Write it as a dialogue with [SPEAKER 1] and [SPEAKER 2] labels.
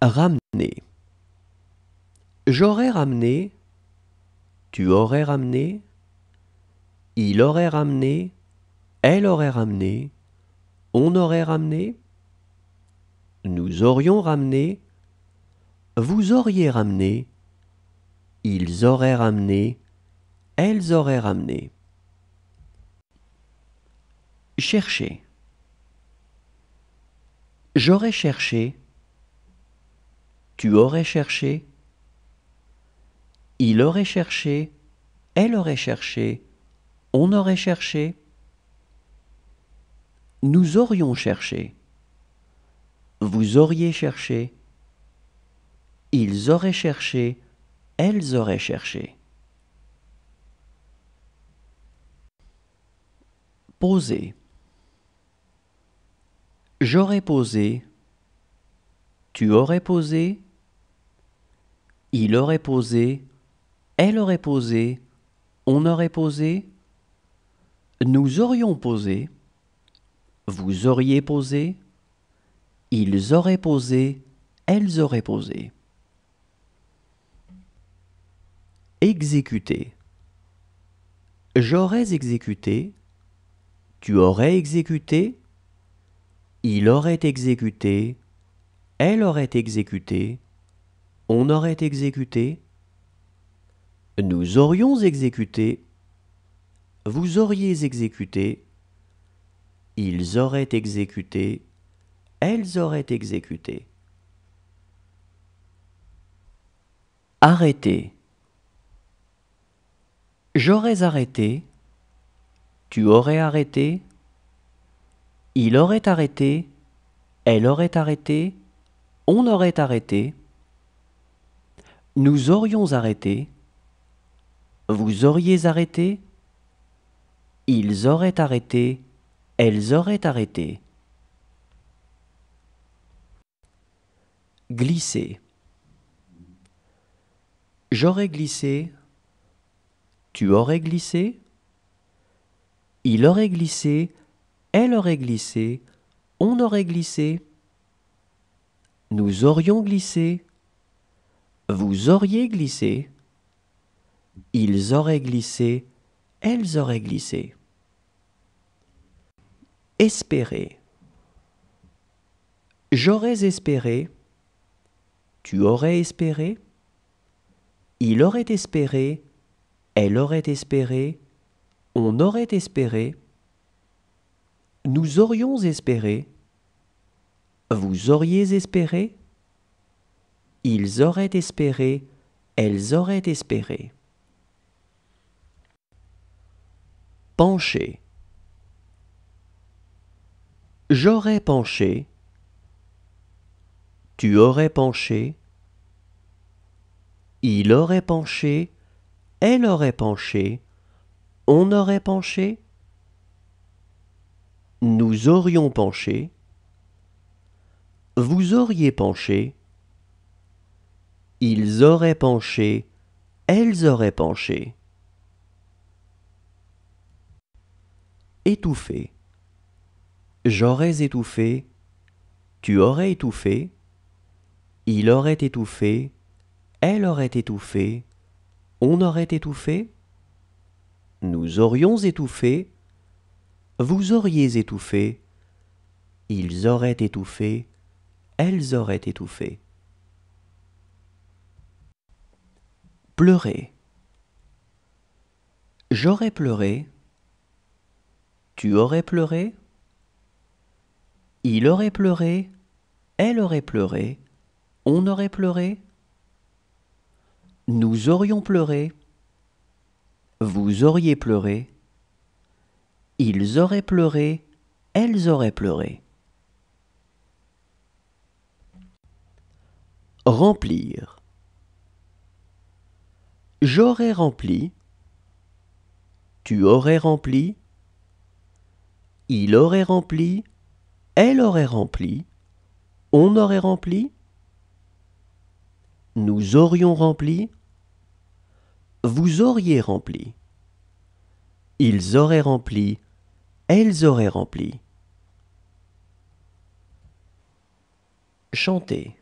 [SPEAKER 1] Ramener. J'aurais ramené, tu aurais ramené, il aurait ramené, elle aurait ramené, on aurait ramené, nous aurions ramené, vous auriez ramené, ils auraient ramené, elles auraient ramené. Chercher. J'aurais cherché, tu aurais cherché, il aurait cherché, elle aurait cherché, on aurait cherché, nous aurions cherché, vous auriez cherché, ils auraient cherché, elles auraient cherché. Poser. J'aurais posé, tu aurais posé, il aurait posé, elle aurait posé, on aurait posé, nous aurions posé, vous auriez posé, ils auraient posé, elles auraient posé. Exécuter. J'aurais exécuté, tu aurais exécuté, il aurait exécuté, elle aurait exécuté, on aurait exécuté, nous aurions exécuté, vous auriez exécuté, ils auraient exécuté, elles auraient exécuté. Arrêter. J'aurais arrêté, tu aurais arrêté, il aurait arrêté, elle aurait arrêté, on aurait arrêté, nous aurions arrêté, vous auriez arrêté, ils auraient arrêté, elles auraient arrêté. Glisser. J'aurais glissé, tu aurais glissé, il aurait glissé, elle aurait glissé, on aurait glissé, nous aurions glissé, vous auriez glissé, ils auraient glissé, elles auraient glissé. Espérer. J'aurais espéré, tu aurais espéré, il aurait espéré, elle aurait espéré, on aurait espéré, nous aurions espéré, vous auriez espéré, ils auraient espéré, elles auraient espéré. Pencher. J'aurais penché, tu aurais penché, il aurait penché, elle aurait penché, on aurait penché, nous aurions penché, vous auriez penché, ils auraient penché, elles auraient penché. Étouffer. J'aurais étouffé, tu aurais étouffé, il aurait étouffé, elle aurait étouffé, on aurait étouffé, nous aurions étouffé, vous auriez étouffé, ils auraient étouffé, elles auraient étouffé. Pleurer. J'aurais pleuré, tu aurais pleuré, il aurait pleuré, elle aurait pleuré, on aurait pleuré, nous aurions pleuré, vous auriez pleuré, ils auraient pleuré, elles auraient pleuré. Remplir. J'aurais rempli, tu aurais rempli, il aurait rempli, elle aurait rempli, on aurait rempli, nous aurions rempli, vous auriez rempli, ils auraient rempli, elles auraient rempli. Chanter.